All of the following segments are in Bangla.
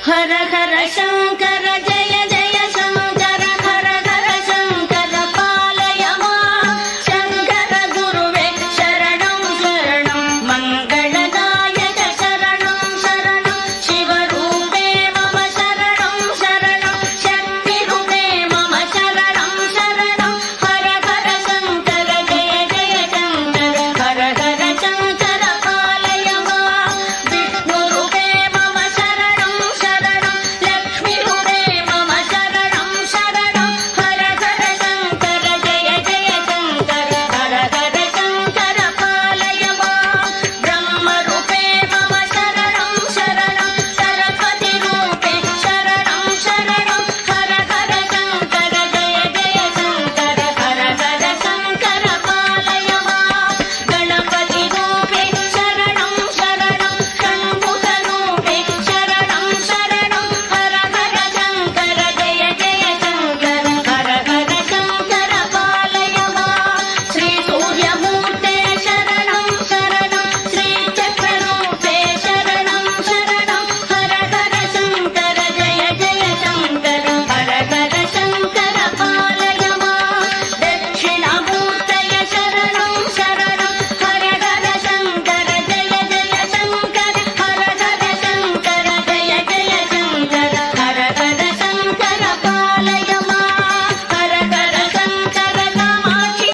हर हर शंकर जय जय शंकर हर हर शंकर पालय मां शंकर गुरुवे शरणं शरणं मंगलदायक शरणं शरणं शिवरूपे मम शरणं शरणं शक्तिरूपे मम शरणं शरणं हर हर शंकर जय जय शंकर हर हर शंकर पालय मां विष्णुरूपे मम शरणं शरणं लक्ष्मीरूपे मम शरणं शरणं हर हर शंकर जय जय शंकर हर हर शंकर पालय मां ब्रह्मरूपे मम शरणं शरणं सरस्वतीरूपे शरणं शरणं हर हर शंकर जय जय शंकर हर हर शंकर पालय मां गणपतिरूपे शरणं शरणं षण्मुखरूपे शरणं शरणं हर हर शंकर जय जय शंकर हर हर शंकर पालय मां श्रीसूर्यमूर्ते शरणं शरणं श्रीचक्ररूपे शरणं शरणं हर हर शंकर जय जय शंकर हर हर शंकर पालय मां दक्षिणामूर्तय शरणं शरणं हर हर शंकर जय जय शंकर हर हर शंकर जय जय शंकर हर हर शंकर पालय मां हर हर शंकर कामाक्षि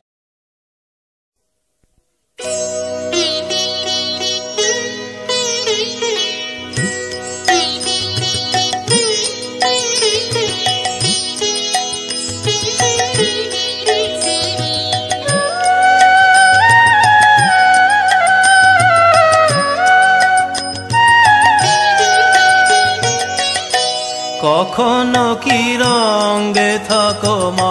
কখনো কি রঙে থাকো মা,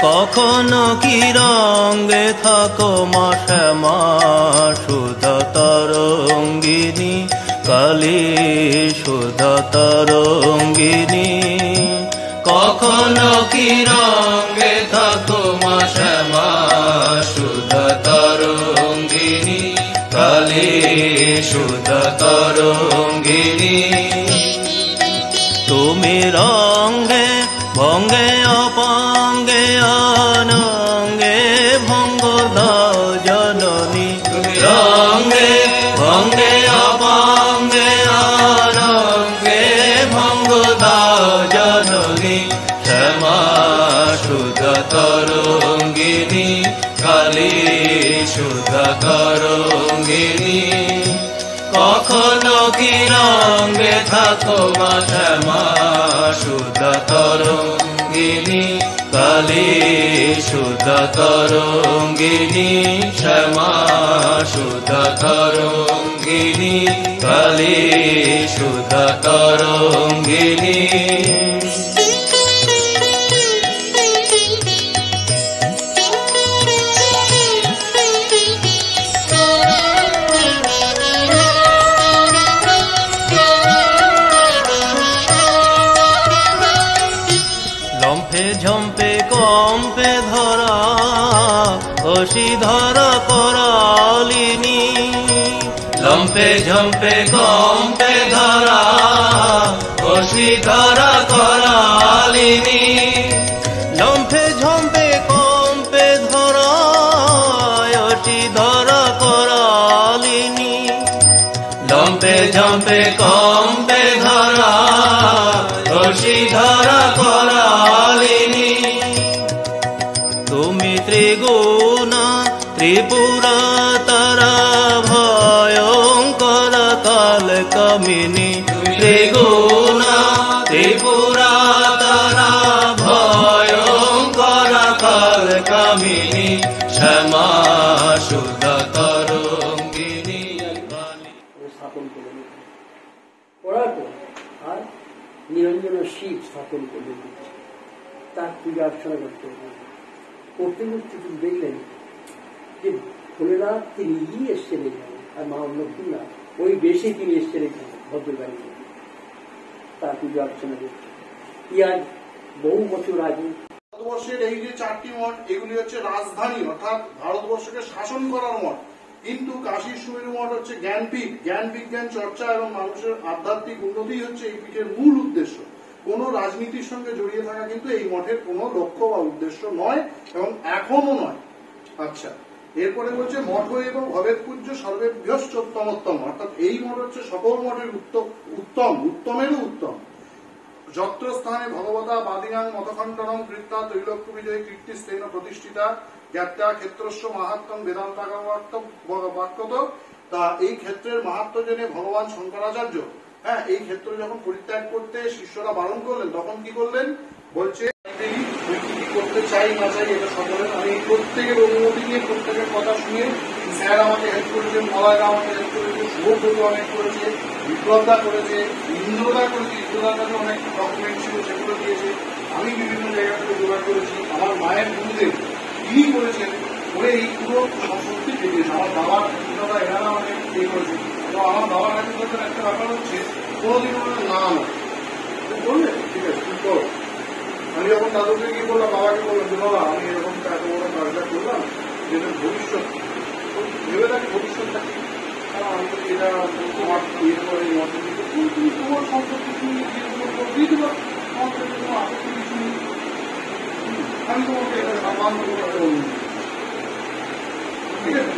কখনো কি রঙে থাকো মা শ্যামা সুধা তরঙ্গিনী কালী সুধা তরঙ্গিনী। কখনো কি রঙে থাকো মা শ্যামা সুধা তরঙ্গিনী কালী সুধা তরঙ্গিনী। তুমি রঙ্গে ভঙ্গে অপাঙ্গে অনঙ্গে ভঙ্গ দাও জননী। তুমি রঙ্গে ভঙ্গে অপাঙ্গে অনঙ্গে ভঙ্গ দাও জননী। শ্যামা সুধা তরঙ্গিনী কালী সুধা তরঙ্গিনী। কখনো কি রঙে থাকো মা শ্যামা সুধা তরঙ্গিনী কালী সুধা তরঙ্গিনী। শ্যামা সুধা তরঙ্গিনী কালী সুধা তরঙ্গিনী। লম্ফে ঝম্পে কম্পে ধরা অসিধর করালিনী। লম্ফে ঝম্পে কম্পে ধরা অসিধর করালিনী। লম্ফে ঝম্পে কম্পে ধরা অসিধর করালিনী। লম্ফে ঝম্পে কম্পে ধরা অসিধর করালিনী। তুমি ত্রিগুণা ত্রিপুরা তারা ভয়ঙ্কর কাল কামিনী। ত্রিগুণা ত্রিপুরা তারা ভয়ঙ্কর কাল কামিনী। শ্যামা সুধা তরঙ্গিনী। স্থাপন করে করার পর আর নিরঞ্জন শিব স্থাপন করলেন, তার পূজা অর্চনা করতে হবে। করতে করতে তিনি দেখলেন যে ভোলেনাথ তিনি নিজেই এসছেন এখানে, আর মা অন্নপূর্ণা ওই বেশে তিনি এসছেন এখানে ভদ্রবাড়িতে তার পূজা অর্চনা করতে। ইয়ার বহু বছর আগে ভারতবর্ষের এই যে চারটি মঠ, এগুলি হচ্ছে রাজধানী অর্থাৎ ভারতবর্ষকে শাসন করার মঠ। কিন্তু কাশীর সুমেরু মঠ হচ্ছে জ্ঞানপীঠ, জ্ঞান বিজ্ঞান চর্চা এবং মানুষের আধ্যাত্মিক উন্নতি হচ্ছে এই পীঠের মূল উদ্দেশ্য। কোনো রাজনীতির সঙ্গে জড়িয়ে থাকা কিন্তু এই মঠের কোনো লক্ষ্য বা উদ্দেশ্য নয় এবং এখনো নয়। আচ্ছা, এরপরে বলছে মঠ এবং ভবেদ পূজ্য সর্বেভ্যশ্চোত্তমোত্তম, অর্থাৎ এই মঠ হচ্ছে সকল মঠের উত্তম, উত্তমেরও উত্তম। যত্র স্থানে ভগবতা বাদিনাং মতখণ্ডনং কৃত্তা ত্রৈলোক্য বিজয়ী কীর্তিস্তেন প্রতিষ্ঠিতা জ্ঞাত্যা ক্ষেত্রস্য মাহাত্ম্যং বেদান্তাগত। তা এই ক্ষেত্রের মাহাত্ম্য জেনে ভগবান শঙ্করাচার্য এই ক্ষেত্র যখন পরিত্যাগ করতে শিষ্যরা বারণ করলেন, তখন কি করলেন? বলছে করতে চাই না চাই এটা সকলের, আমি প্রত্যেকের অনুমতি নিয়ে প্রত্যেকের কথা শুনে স্যার আমাকে হেল্প করেছে, মলায়রা আমাকে হেল্প করেছে, শুভব্রত অনেক করেছে, বিপ্লবদা করেছে, ইন্দ্রদা করেছে, ইন্দ্রদার কাছে অনেক ডকুমেন্ট ছিল সেগুলো দিয়েছে, আমি বিভিন্ন জায়গা থেকে জোগাড় করেছি, আমার মায়ের গুরুদেব তিনি করেছেন, করে এই পুরো সম্পত্তি পেয়েছে। আমার বাবার দাদা এরা অনেক ইয়ে করেছে। তো আমার বাবার কাছে একটা ব্যাপার হচ্ছে কোনোদিন না বললে ঠিক আছে তুমি করো। আমি যখন দাদুকে গিয়ে বললাম, বাবাকে বললাম যে বাবা আমি এরকম এত বড় কাজটা করলাম, যেটা ভবিষ্যৎ ভেবে থাকি ভবিষ্যৎটা কি, আমি তো এটা আমার ইয়ে করে তুমি তোমার সম্পত্তি তুমি দিয়ে দেবো, আমার কাছে কোনো আপত্তি কিছু নেই, আমি তোমাকে এটা সম্মান করবো, ঠিক আছে?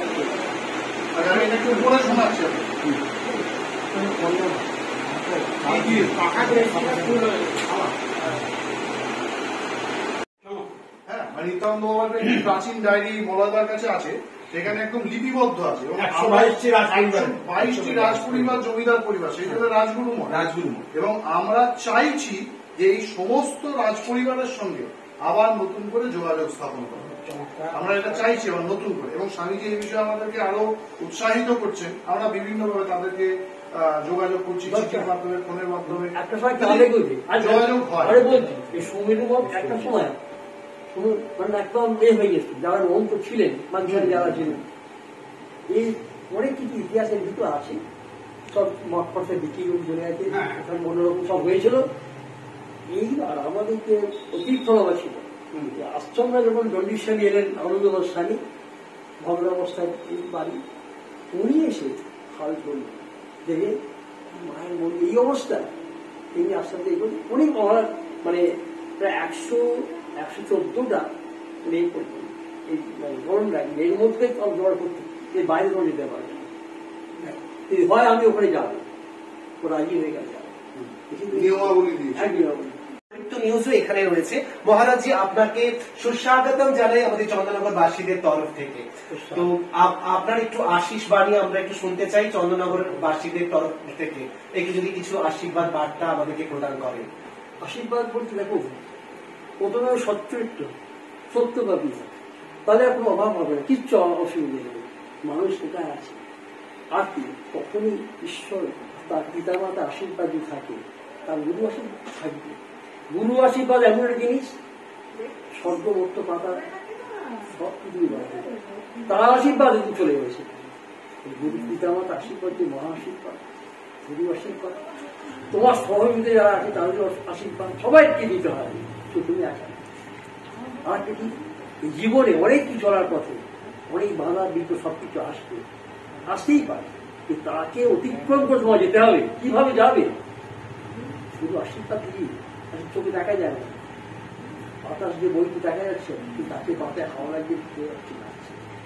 আর আমি এটা একটু পরে শোনাচ্ছি নিত্যানন্দ বাবার প্রাচীন ডায়েরি মলাদার কাছে আছে, সেখানে একদম লিপিবদ্ধ আছে এবং 22টি রাজ পরিবার জমিদার পরিবার, সেই জন্য রাজগুরু মঠ। এবং আমরা চাইছি যে এই সমস্ত রাজ পরিবারের সঙ্গে আবার নতুন করে যোগাযোগ স্থাপন করা, আমরা এটা চাইছি আবার নতুন করে। এবং স্বামীজি এই বিষয়ে আমাদেরকে আরো উৎসাহিত করছেন, আমরা বিভিন্নভাবে তাদেরকে যোগাযোগ করছি, চিঠির মাধ্যমে, ফোনের মাধ্যমে একটা সময় যোগাযোগ হয়। সুমেরু মঠ একটা সময় মানে একদম হয়ে গেছে, যারা মন্ত্র ছিলেন মাঝখানে যারা ছিলেন, এই অনেক কিছু ইতিহাসের ভিতরে আছে, সব মঠ পথে বিক্রি করে চলে গেছে, অন্যরকম সব হয়েছিল। এইবার আমাদেরকে অতিরিক্ত বাবা ছিল আশ্রমরা যখন দণ্ডী স্বামী এলেন, আনন্দ গোস্বামী ভদ্রাবস্থায় বাড়ি, উনি এসে হাল ধরলেন, দেখে মায়ের মন এই অবস্থা, তিনি আস্তে আস্তে এগোলেন। উনি মানে প্রায় 114টা মেয়ে করতেন, এই গরম লাগে এর মধ্যে জোগাড় করতে, বাইরে কোনো যেতে পারে না, হয় আমি ওখানে যাবো, ও রাজি হয়ে গেছে। নিউজও এখানে রয়েছে। মহারাজজি আপনাকে সুস্বাগতম জানাই আমাদের চন্দননগর বাসীদের তরফ থেকে। তো আপনার একটু আশীষ বাণী আমরা একটু শুনতে চাই চন্দননগর বাসীদের তরফ থেকে, একটু যদি কিছু আশীর্বাদ বার্তা আমাদেরকে প্রদান করেন। আশীর্বাদ বলতে দেখো, প্রথমে সচ্চরিত্র সত্যবাদী, তাহলে আর কোনো অভাব হবে না, কিচ্ছু অসুবিধা নেই, মানুষ কোথায় আছে। আর কি কখনই ঈশ্বর তার পিতামাতা আশীর্বাদই থাকে, তার গুরু আশীর্বাদ থাকবে। গুরু আশীর্বাদ এমন একটা জিনিস, স্বর্গমত্ত পাতা সব কিছুই বাড়বে, তার আশীর্বাদ একটু চলে গেছে। গুরু পিতামাতা আশীর্বাদ যে মহা আশীর্বাদ, গুরু আশীর্বাদ, তোমার সহযোগিতা যারা আছে তাদের আশীর্বাদ সবাইকে দিতে হয়, তুমি আসা। আর কি জীবনে অনেক কিছু চলার পথে অনেক বাধা বিঘ্ন সবকিছু আসবে, আসতেই পারে, তাকে অতিক্রম করে তোমার যেতে হবে। কিভাবে যাবে? শুধু আশীর্বাদ কি চোখে দেখা যায় না, বাতাস যে বইটি দেখা যাচ্ছে, কিন্তু তাকে বাতায় হাওয়া লাগিয়ে দিতে যাচ্ছে না,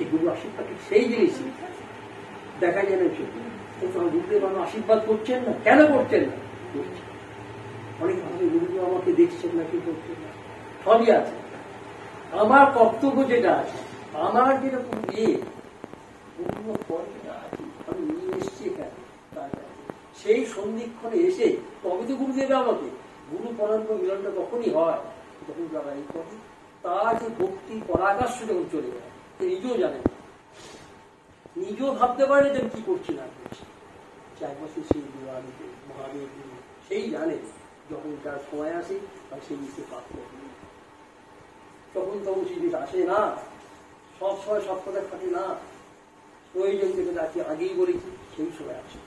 এগুলো আশীর্বাদ সেই জিনিসই দেখা যায় না চোখে। তোমার গুরুদেব আমার আশীর্বাদ করছেন না, কেন করছেন না? অনেক ভাবে গুরুদেব আমাকে দেখছেন না, কি করছেন না, সবই আছে। আমার কর্তব্য যেটা আছে, আমার যেরকম আমি নিয়ে এসছি এখানে, সেই সন্ধিক্ষণে এসে তবে তো গুরু দেবে আমাকে। গুরু পরান্ত মিলনটা তখনই হয় যখন যারা এই করে, তার যে ভক্তি পরাকাশ যখন চলে যায়, নিজেও জানে না, নিজেও ভাবতে পারে যে আমি কি করছি না করছি। 4 বছর সেই দেওয়ালিতে মহাদেব সেই জানে, যখন তার সময় আসে তার সেই জিনিসকে পাত্র, তখন সেই জিনিস আসে না, সব সময় সব কথা খাটে না, প্রয়োজন থেকে তাকে আগেই বলেছি সেই সময় আসে।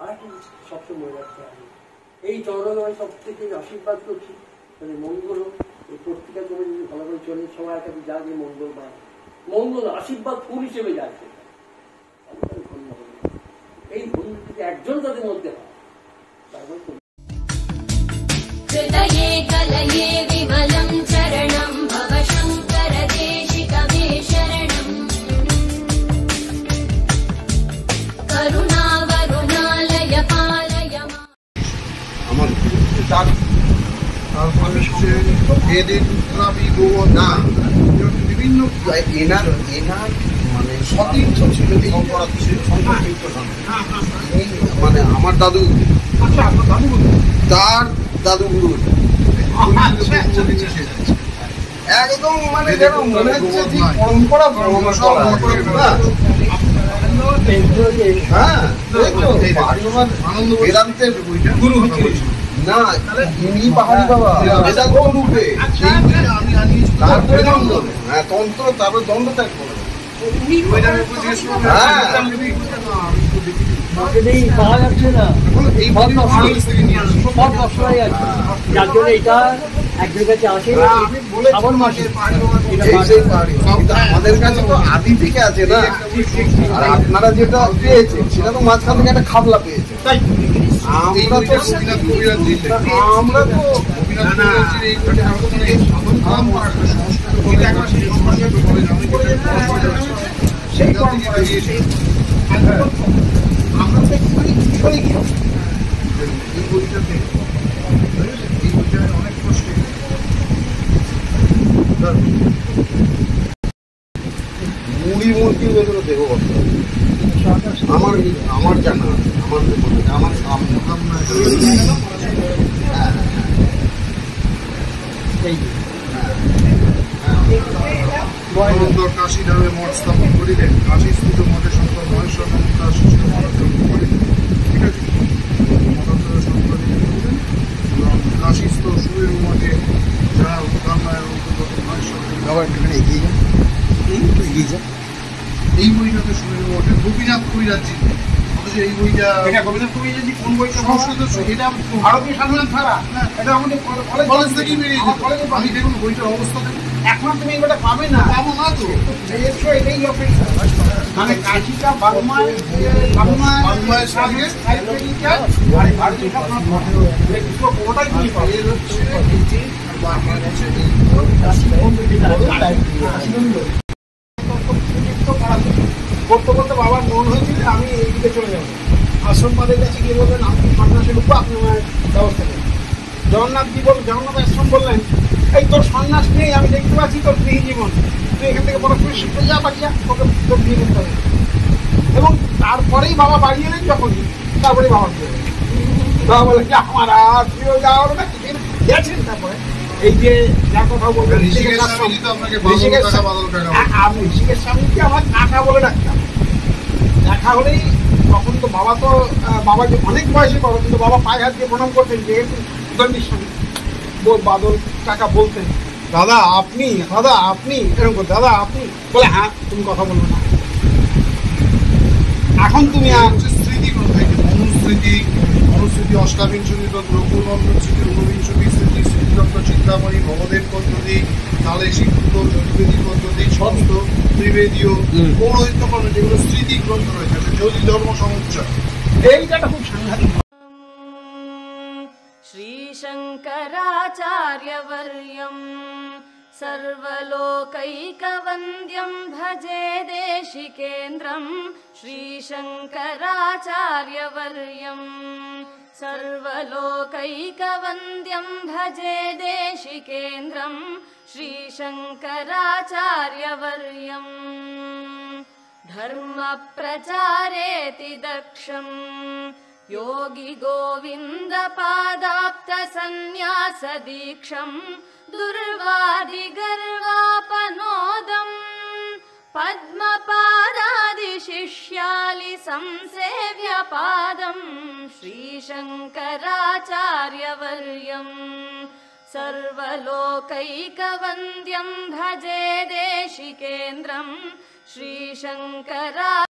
আর কি সবসময় মনে রাখতে হবে, এই চন্দ্রগ্রহণ সব থেকে আশীর্বাদ করছি, মানে মঙ্গল এই পত্রিকা করে যদি ভালো করে চলে, সবার কাছে যা যে মঙ্গল পায়, মঙ্গল আশীর্বাদ ফুল হিসেবে যাচ্ছে, একজন তাদের মধ্যে হয় তারপর हृदये कलये विमलं चरणं भव शङ्कर देशिक मे शरणम् करुणावरुणालय पालय माम्। আমার তারপরে হচ্ছে বেদের উত্তরাবি না বিভিন্ন এনার মানে সতীর্থ ছিল এই মানে আমার দাদু তার দাদুগুরু একদম মানে যেন মনে হচ্ছে ঠিক পরম্পরা হ্যাঁ বেদান্তের গুরু না ইনি পাহাড়ি বাবা বেদান্ত রূপে তারপরে দ্বন্দ্ব হ্যাঁ তন্ত্র তারপরে দ্বন্দ্ব ত্যাগ করে পাওয়া যাচ্ছে না সব দর্শনাই আছে যার জন্য এটা একজনের কাছে আসে শ্রাবণ মাসে আমাদের কাছে তো আদি থেকে আছে না আর আপনারা যেটা পেয়েছেন সেটা তো মাঝখান থেকে একটা খাবলা পেয়েছে আমরা তো সেই আমরা তো একটুখানি সরে গিয়েছি এই বইটাতে এই বইটা অনেক কষ্ট মুড়ি মূর্তির ভেতরে দেহ করতে আমার আমার জানা আমার কাশী ধামে মঠ স্থাপন করিলেন কাশী স্থিত মঠে শঙ্কর মহেশ্বর ঠিক আছে কাশীস্থ সুরের মঠে যারা উদ্ধারণায় অন্তর্গত মহেশ্বর এই বইটাতে সুরের মঠে গোপীনাথ কবিরাজি অথচ এই বইটা গোপীনাথ কবিরাজি কোন বইটা সংস্কৃত এটা ভারতীয় স্বাধীনতা ধারা এটা আমাদের কলেজ থেকেই বেরিয়েছে আমি দেখুন বইটার অবস্থা দেখুন এখন তুমি এগুলো পাবে না পাবো না তো এটাই অপেক্ষা মানে কাশিটা বাংলায় সঙ্গে করতে করতে বাবার মন হয়েছিল আমি এইদিকে চলে যাবো আশ্রমবাদের কাছে গিয়ে বললেন আপনি সন্ন্যাসের উপর আপনি আমার ব্যবস্থা করেন জগন্নাথ আশ্রম বললেন এই তোর সন্ন্যাস নেই আমি দেখতে পাচ্ছি তোর গৃহী জীবন তুই এখান থেকে পড়াশোনা শিখতে যা পাঠিয়া তোকে তোর বিয়ে করতে হবে এবং তারপরেই বাবা বাড়ি এলেন যখনই তারপরেই বাবা ফিরে বাবা বলে যে আমার আর ফিরে যাওয়ার না গেছেন তারপরে এই যে যার কথা বলবেন আমি ঋষিকের স্বামীকে আমার কাকা বলে ডাকতাম দেখা হলেই তখন তো বাবা যে অনেক বয়সে বাবা কিন্তু বাবা পায়ে হাত দিয়ে প্রণাম করতেন যেহেতু দণ্ডীর স্বামী বাদল কাকা বলতেন দাদা আপনি এরকম করে দাদা আপনি বলে হ্যাঁ তুমি কথা বলবে না এখন তুমি স্মৃতি অনুস্মৃতি অষ্টাবিংশতি রঘুনন্দন স্মৃতি ঊনবিংশতি স্মৃতি স্মৃতিতত্ত্ব চিন্তামণি ভবদেব পদ্ধতি তালে শিক্ষিত চতুর্বেদী পদ্ধতি সমস্ত ত্রিবেদীয় পৌরোহিত্য কর্ম যেগুলো স্মৃতি গ্রন্থ রয়েছে জ্যোতি ধর্ম সমুচ্চয় এইটা খুব সাংঘাতিক श्रीशङ्कराचार्यवर्यम् सर्वलोकैकवन्द्यं भजे देशिकेन्द्रम् श्रीशङ्कराचार्यवर्यम् सर्वलोकैकवन्द्यं भजे देशिकेन्द्रम् श्रीशङ्कराचार्यवर्यम् धर्मप्रचारेति दक्षम् योगी गोविन्द पादाप्त सन्न्यास दीक्षम् दुर्वादिगर्वापनोदम् पद्मपादादिशिष्यालि संसेव्य पादम् श्रीशङ्कराचार्यवर्यम् सर्वलोकैकवन्द्यं भजे देशिकेन्द्रम् श्रीशङ्करा